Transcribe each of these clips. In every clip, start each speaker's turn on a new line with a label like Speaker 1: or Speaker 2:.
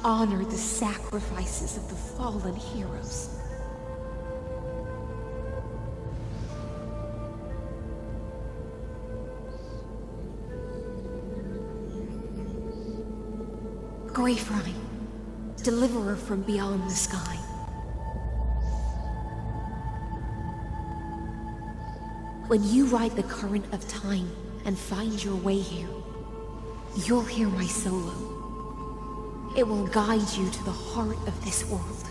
Speaker 1: honor the sacrifices of the fallen heroes. Greyfry, deliverer from beyond the sky. When you ride the current of time and find your way here, you'll hear my solo. It will guide you to the heart of this world.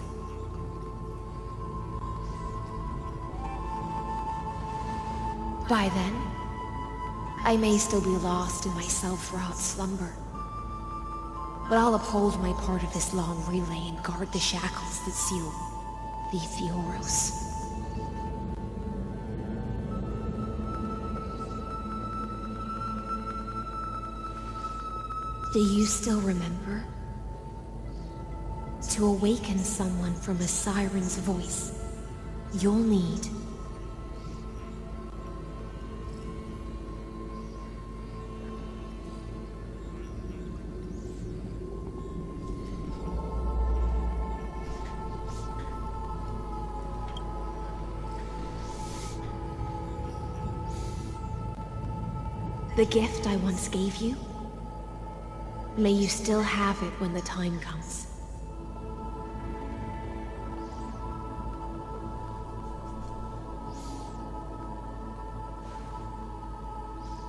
Speaker 1: By then, I may still be lost in my self-wrought slumber, but I'll uphold my part of this long relay and guard the shackles that seal the Theoros. Do you still remember? To awaken someone from a siren's voice, you'll need the gift I once gave you. May you still have it when the time comes.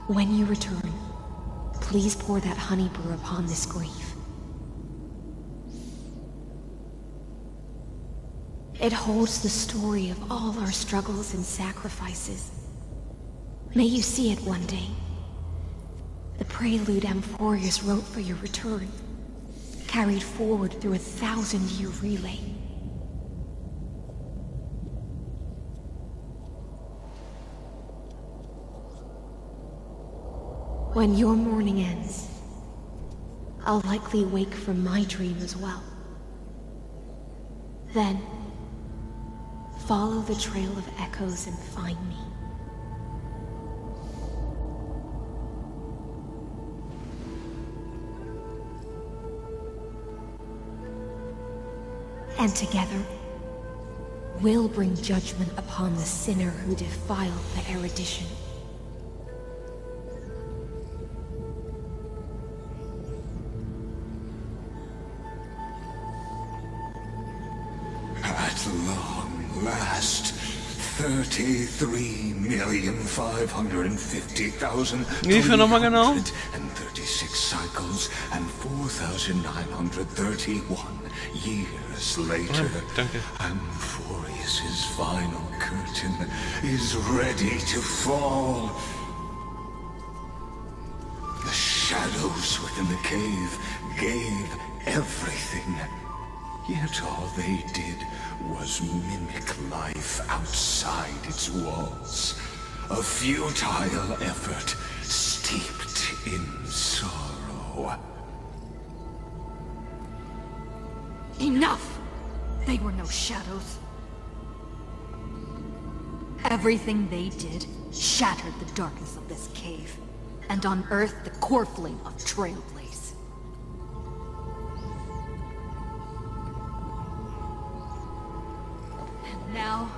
Speaker 1: When you return, please pour that honey brew upon this grave. It holds the story of all our struggles and sacrifices. May you see it one day. The prelude Amphorius wrote for your return, carried forward through a 1,000-year relay. When your morning ends, I'll likely wake from my dream as well. Then, follow the trail of echoes and find me. And together, we'll bring judgment upon the sinner who defiled the erudition.
Speaker 2: At long last, 33,550,000
Speaker 3: Wie viel nochmal genau?
Speaker 2: 36 cycles and 4,931 years later.
Speaker 3: Danke.
Speaker 2: Amphorius's final curtain is ready to fall. The shadows within the cave gave everything. Yet all they did was mimic life outside its walls. A futile effort steeped in sorrow.
Speaker 4: Enough! They were no shadows. Everything they did shattered the darkness of this cave, and unearthed the core flame of Trailblaze. And now,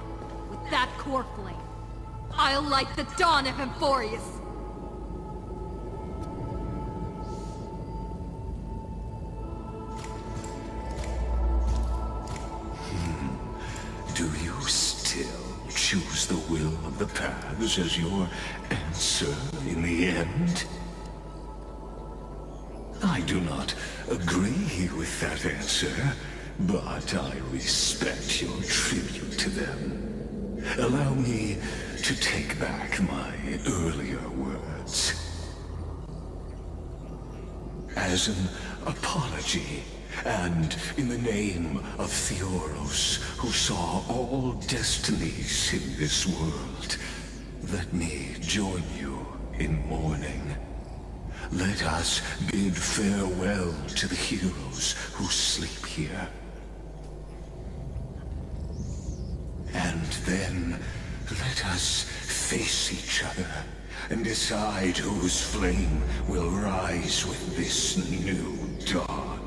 Speaker 4: with that core flame, I'll light the dawn of Amphorius!
Speaker 2: Do you still choose the will of the paths as your answer in the end? I do not agree with that answer, but I respect your tribute to them. Allow me to take back my earlier words. As an apology, and in the name of Theoros, who saw all destinies in this world, let me join you in mourning. Let us bid farewell to the heroes who sleep here. And then, let us face each other and decide whose flame will rise with this new dawn.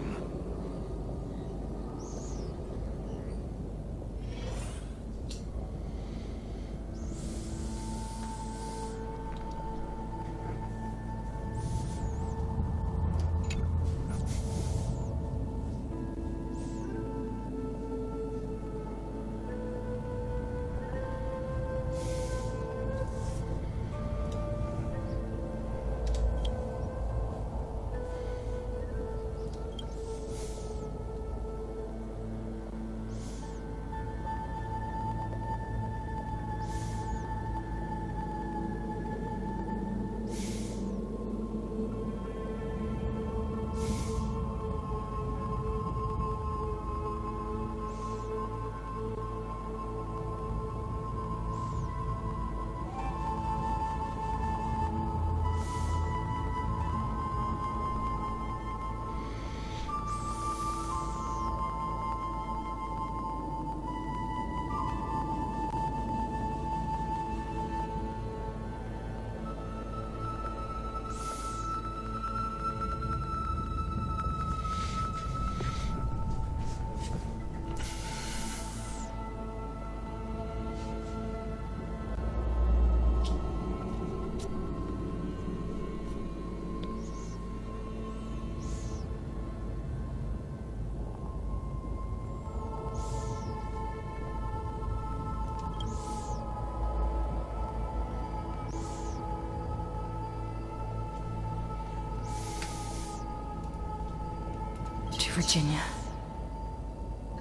Speaker 4: Virginia,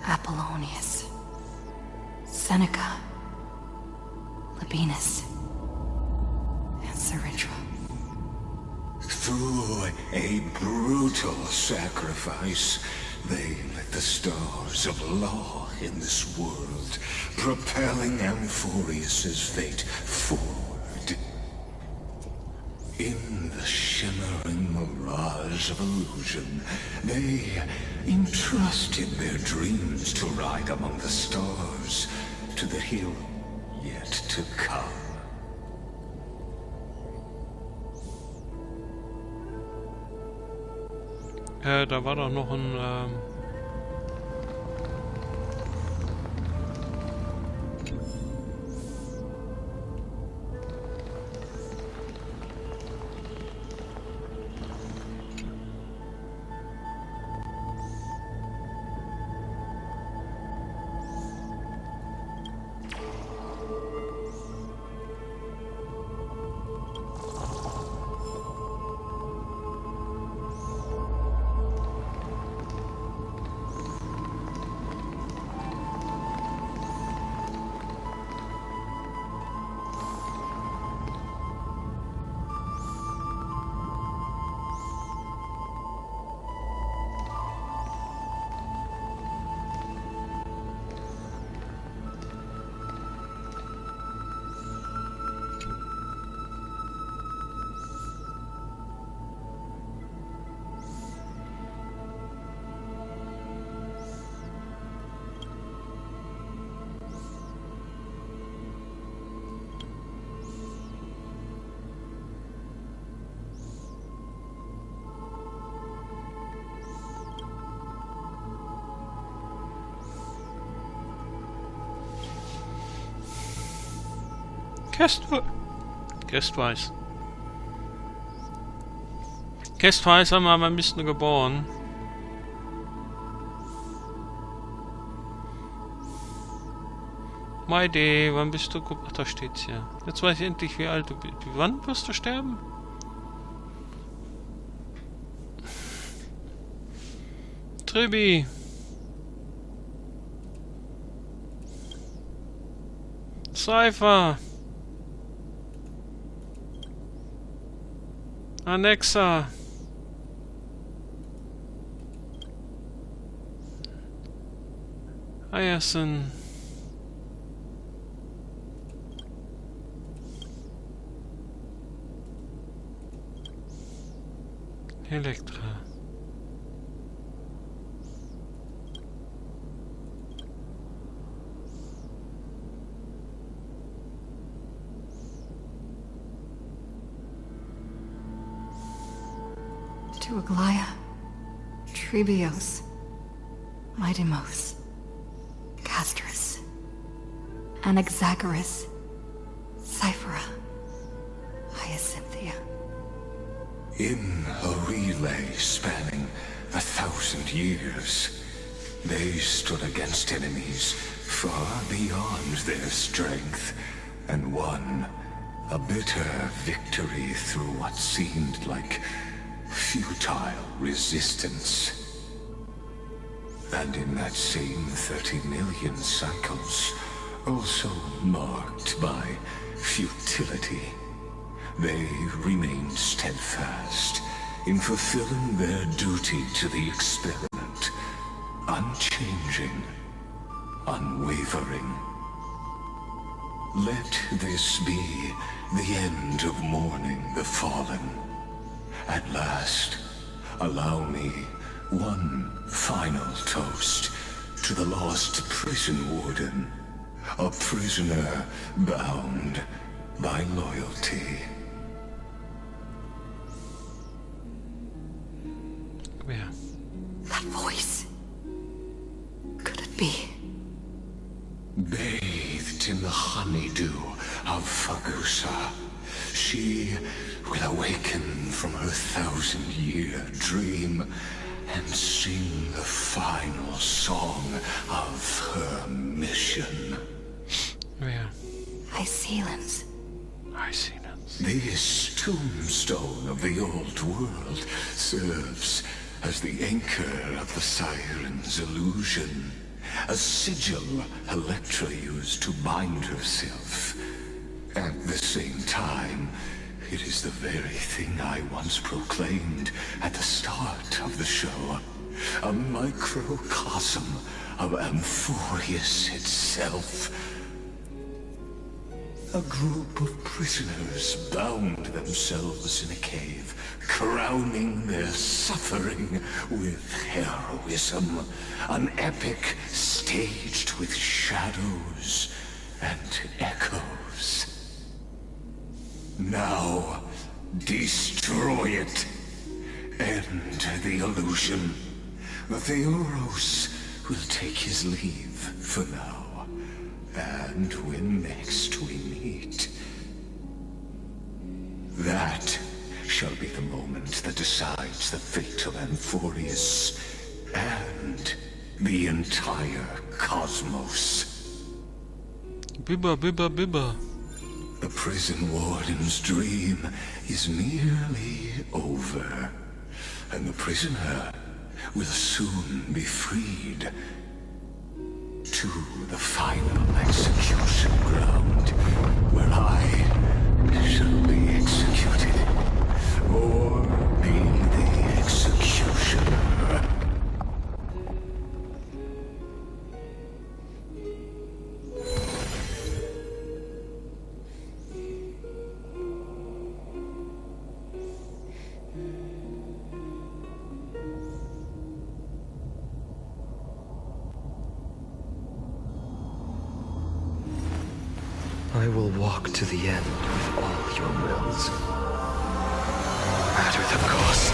Speaker 4: Apollonius, Seneca, Labienus, and Cerinthra.
Speaker 2: Through a brutal sacrifice, they lit the stars of law in this world, propelling Amphorius's fate forward. In the shimmering mirage of illusion, they entrusted their dreams to ride among the stars, to the hero yet to come.
Speaker 3: Da war doch noch ein... Kästweiß haben wir, wann bist du geboren? Maide, wann bist du geboren? Ach, da steht's ja. Jetzt weiß ich endlich, wie alt du bist. Wann wirst du sterben? Tribi. SciFi. Annexa. Ayerson. Elektra.
Speaker 4: Tuaglaya, Trebios, Midimos, Castris, Anaxagoras, Cyphera, Hyacinthia.
Speaker 2: In a relay spanning 1,000 years, they stood against enemies far beyond their strength, and won a bitter victory through what seemed like futile resistance. And in that same 30 million cycles, also marked by futility, they remained steadfast in fulfilling their duty to the experiment, unchanging, unwavering. Let this be the end of mourning the fallen. At last, allow me one final toast to the lost prison warden, a prisoner bound by loyalty.
Speaker 3: Where?
Speaker 4: That voice. Could it be?
Speaker 2: Bathed in the honeydew of Fagusa, she will awaken from her 1,000-year dream and sing the final song of her mission.
Speaker 3: Where?
Speaker 4: Icelands.
Speaker 3: Icelands.
Speaker 2: This tombstone of the old world serves as the anchor of the siren's illusion, a sigil Electra used to bind herself. At the same time, it is the very thing I once proclaimed at the start of the show. A microcosm of Amphorius itself. A group of prisoners bound themselves in a cave, crowning their suffering with heroism. An epic staged with shadows and echoes. Now, destroy it. End the illusion. The Theoros will take his leave for now. And when next we meet, that shall be the moment that decides the fate of Amphorius and the entire cosmos.
Speaker 3: Bibba, bibba, bibba.
Speaker 2: The prison warden's dream is nearly over, and the prisoner will soon be freed to the final execution ground, where I shall be executed, or be the executioner.
Speaker 5: I will walk to the end with all your wills, no matter the cost.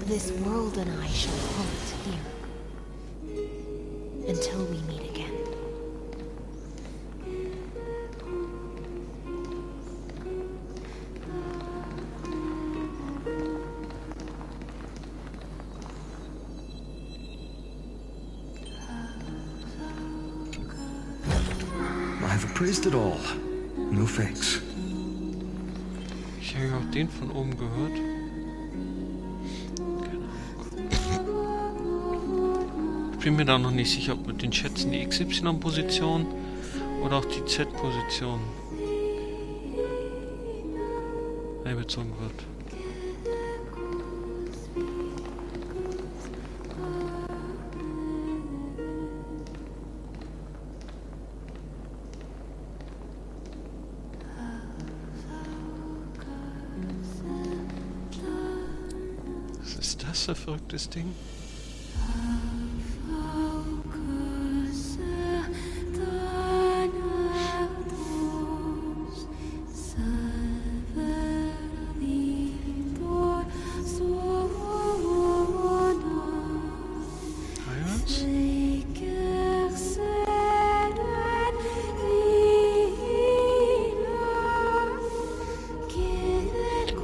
Speaker 1: This world and I shall halt here until we meet again.
Speaker 5: I've appraised it all. No thanks.
Speaker 3: Ich habe ja auch den von oben gehört. Keine Ahnung. Ich bin mir da noch nicht sicher, ob mit den Schätzen die XY-Position oder auch die Z-Position einbezogen wird. Ein verrücktes Ding.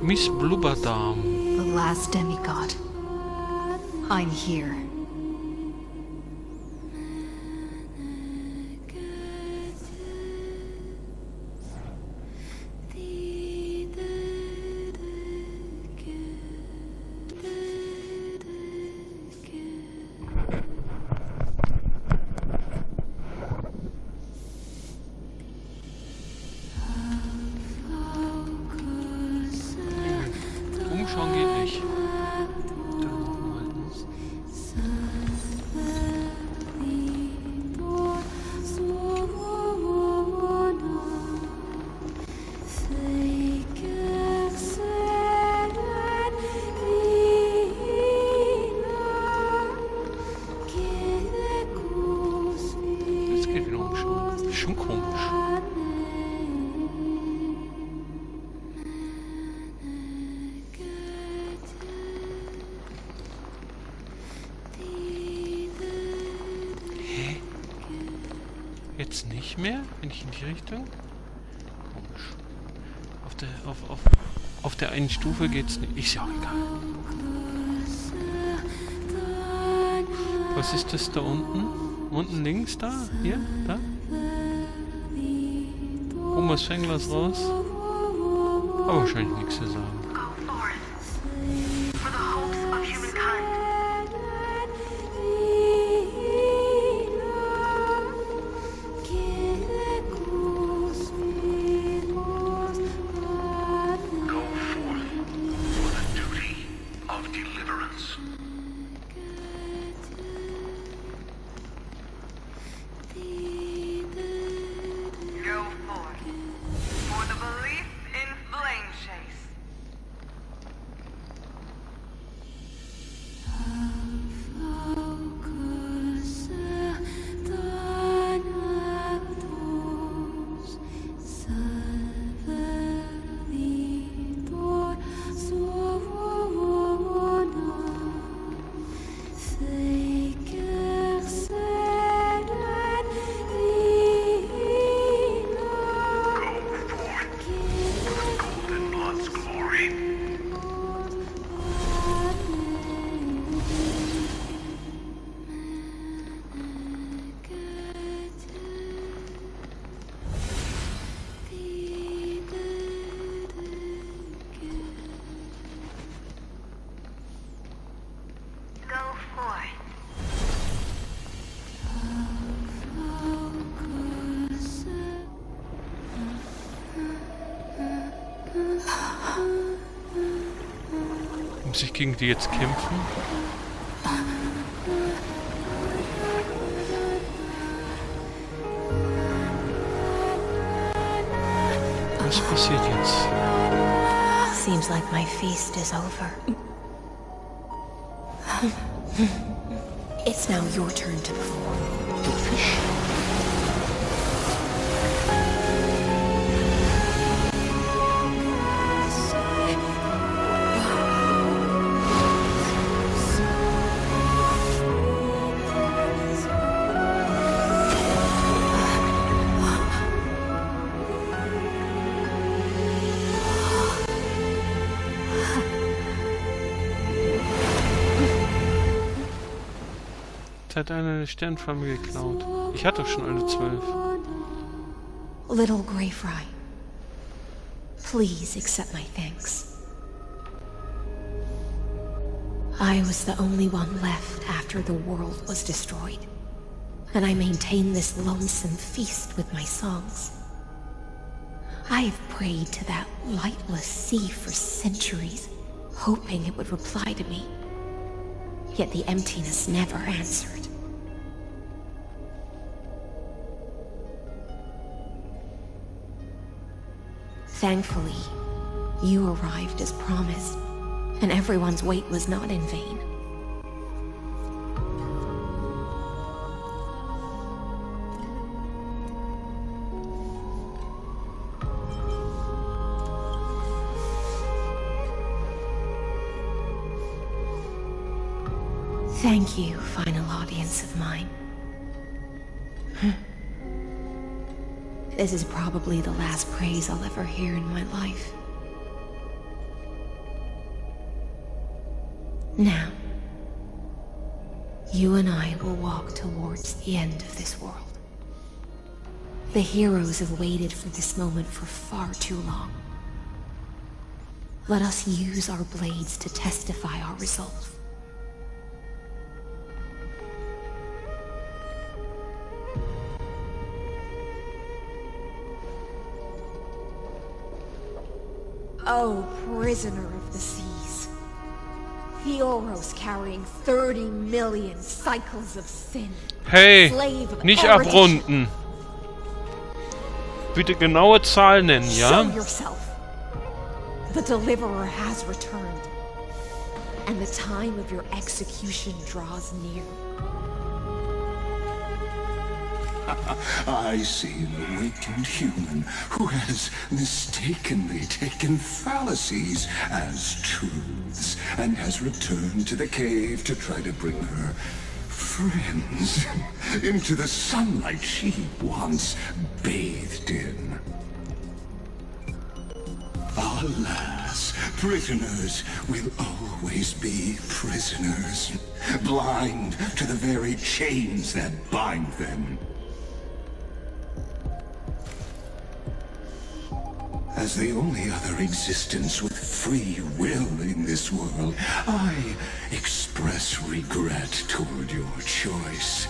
Speaker 3: Miss Blubberdam.
Speaker 4: The last demigod. I'm here.
Speaker 3: Umschauen geht nicht. Schon komisch. Hä? Jetzt nicht mehr? Bin ich in die Richtung? Komisch. Auf der einen Stufe geht's nicht. Ist ja auch egal. Was ist das da unten? Unten links da? Hier? Da? Holen wir das Fernglas raus. Aber wahrscheinlich nichts zu sagen. Muss ich gegen die jetzt kämpfen? Was passiert jetzt?
Speaker 1: Seems like my feast is over. It's now your turn to perform.
Speaker 3: Du Fisch. Hat eine Sternfarbe geklaut. Ich hatte doch schon alle 12.
Speaker 1: Little Grey Fry, please accept my thanks. I was the only one left after the world was destroyed, and I maintain this lonesome feast with my songs. I have prayed to that lightless sea for centuries, hoping it would reply to me. Yet the emptiness never answered. Thankfully, you arrived as promised, and everyone's wait was not in vain. Thank you, final audience of mine. This is probably the last praise I'll ever hear in my life. Now, you and I will walk towards the end of this world. The heroes have waited for this moment for far too long. Let us use our blades to testify our resolve. Oh, prisoner of the seas. Theoros carrying 30 million cycles of sin.
Speaker 3: Hey,
Speaker 1: Slave of
Speaker 3: nicht
Speaker 1: heritage.
Speaker 3: abrunden. Bitte genaue Zahl nennen, ja?
Speaker 1: Show yourself. The deliverer has returned, and the time of your execution draws near.
Speaker 2: I see an awakened human who has mistakenly taken fallacies as truths and has returned to the cave to try to bring her friends into the sunlight she once bathed in. Alas, prisoners will always be prisoners, blind to the very chains that bind them. As the only other existence with free will in this world, I express regret toward your choice.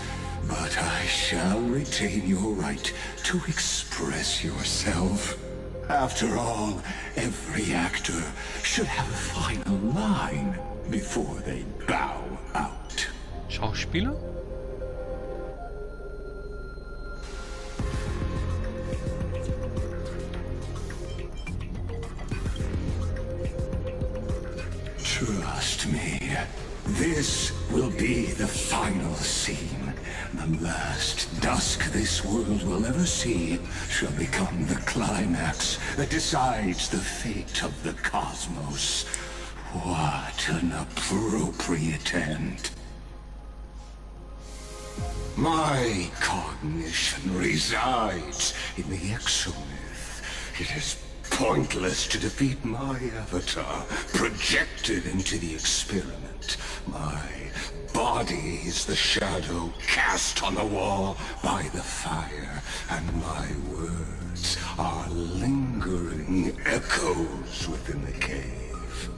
Speaker 2: But I shall retain your right to express yourself. After all, every actor should have a final line before they bow out.
Speaker 3: Schauspieler?
Speaker 2: Trust me, this will be the final scene. The last dusk this world will ever see shall become the climax that decides the fate of the cosmos. What an appropriate end. My cognition resides in the exomyth. It is pointless to defeat my avatar, projected into the experiment. My body is the shadow cast on the wall by the fire, and my words are lingering echoes within the cave.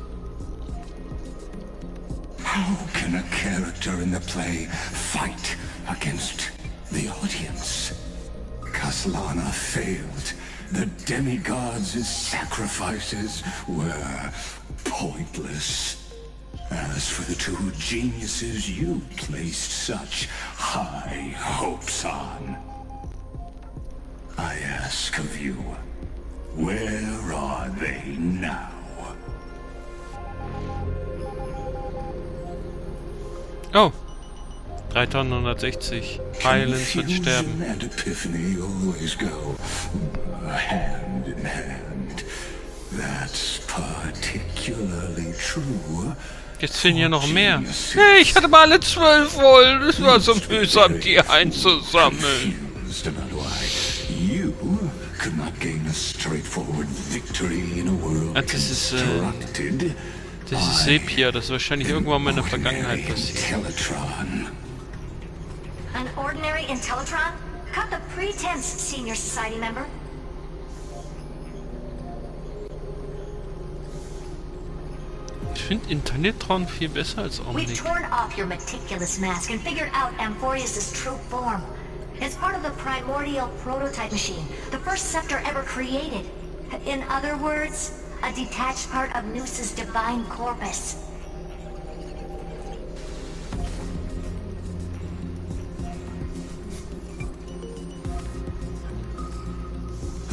Speaker 2: How can a character in the play fight against the audience? Kaslana failed. The demigods' sacrifices were pointless. As for the two geniuses you placed such high hopes on, I ask of you, where are they now?
Speaker 3: Oh. 3160. Highlands wird sterben.
Speaker 2: And epiphany always go hand in hand. That's particularly true.
Speaker 3: Jetzt fehlen hier noch mehr. Hey, ich hatte mal alle 12 voll. Es war so mühsam, die einzusammeln. Das ist Sepia, das ist wahrscheinlich irgendwann mal in der Vergangenheit passiert.
Speaker 6: An ordinary Intellitron? Cut the pretense, Senior Society member.
Speaker 3: Ich finde Internetron viel besser als
Speaker 6: We've
Speaker 3: Omnic.
Speaker 6: torn off your meticulous mask and figured out Amphorius' true form. It's part of the primordial prototype machine, the first scepter ever created. In other words, a detached part of Noos's divine corpus.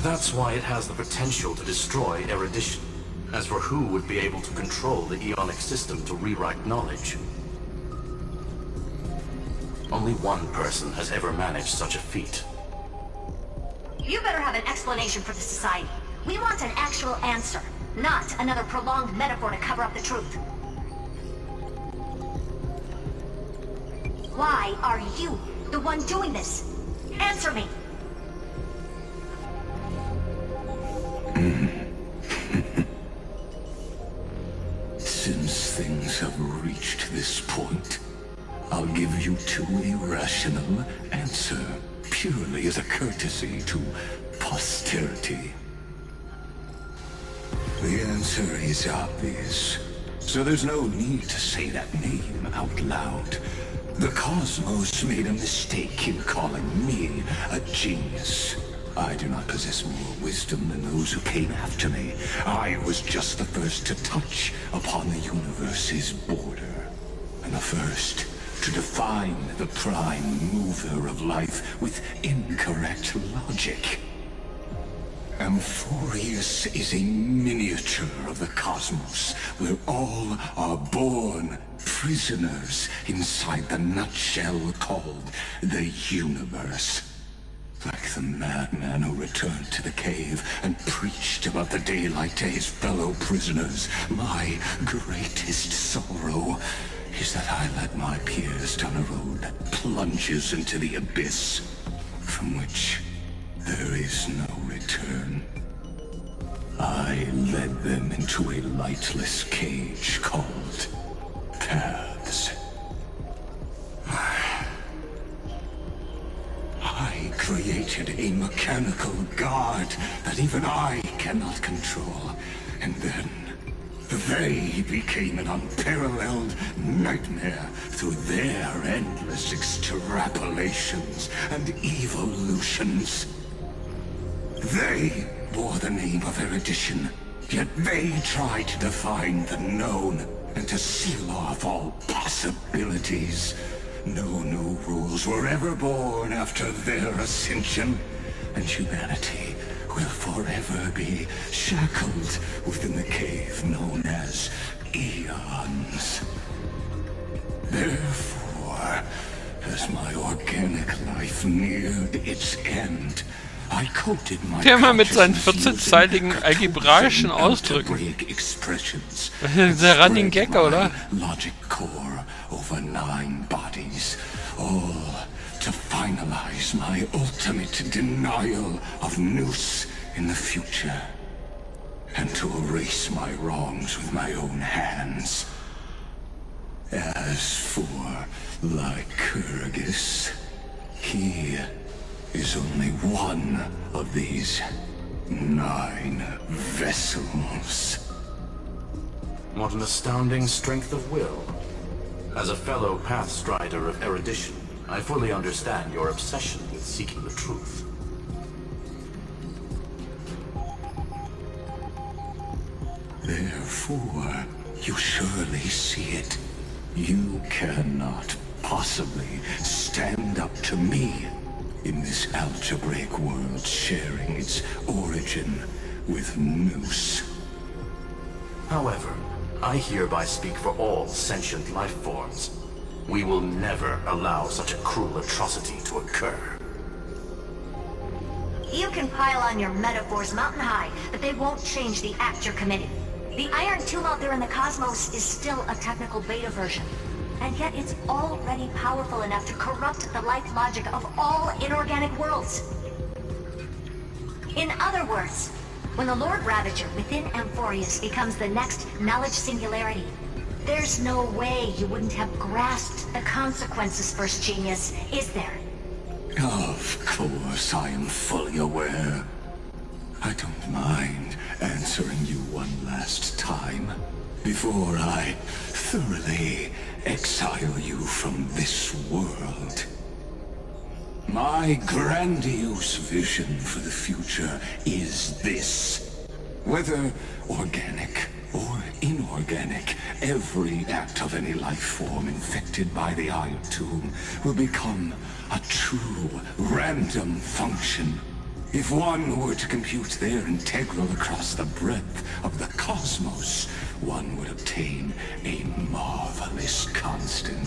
Speaker 7: That's why it has the potential to destroy erudition. As for who would be able to control the Eonic system to rewrite knowledge? Only one person has ever managed such a feat.
Speaker 6: You better have an explanation for the Society. We want an actual answer, not another prolonged metaphor to cover up the truth. Why are you the one doing this? Answer me!
Speaker 2: Since things have reached this point, I'll give you two irrational answer, purely as a courtesy to posterity. The answer is obvious, so there's no need to say that name out loud. The cosmos made a mistake in calling me a genius. I do not possess more wisdom than those who came after me. I was just the first to touch upon the universe's border, and the first to define the prime mover of life with incorrect logic. Amphorius is a miniature of the cosmos, where all are born prisoners inside the nutshell called the universe. Like the madman who returned to the cave and preached about the daylight to his fellow prisoners, my greatest sorrow is that I led my peers down a road that plunges into the abyss, from which there is no return. I led them into a lightless cage called Paths. I created a mechanical god that even I cannot control. And then they became an unparalleled nightmare through their endless extrapolations and evolutions. They bore the name of erudition, yet they tried to define the known and to seal off all possibilities. No new rules were ever born after their ascension, and humanity will forever be shackled within the cave known as eons. Therefore, as my organic life neared its end, I coated my
Speaker 3: Der mal mit seinen 14-zeiligen algebraischen Ausdrücken. Der Running Gag, oder?
Speaker 2: Logic core over 9 bodies, all to finalize my ultimate denial of Nous in the future, and to erase my wrongs with my own hands. As for Lycurgus, he is only one of these 9 vessels.
Speaker 7: What an astounding strength of will. As a fellow pathstrider of erudition, I fully understand your obsession with seeking the truth.
Speaker 2: Therefore, you surely see it. You cannot possibly stand up to me in this algebraic world sharing its origin with Nous.
Speaker 7: However, I hereby speak for all sentient life forms. We will never allow such a cruel atrocity to occur.
Speaker 6: You can pile on your metaphors mountain high, but they won't change the act you're committing. The iron tomb out there in the cosmos is still a technical beta version, and yet it's already powerful enough to corrupt the life logic of all inorganic worlds. In other words, when the Lord Ravager within Amphorius becomes the next knowledge singularity, there's no way you wouldn't have grasped the consequences, First Genius, is there?
Speaker 2: Of course, I am fully aware. I don't mind answering you one last time before I thoroughly exile you from this world. My grandiose vision for the future is this. Whether organic or inorganic, every act of any life form infected by the Iron Tomb will become a true random function. If one were to compute their integral across the breadth of the cosmos, one would obtain a marvelous constant.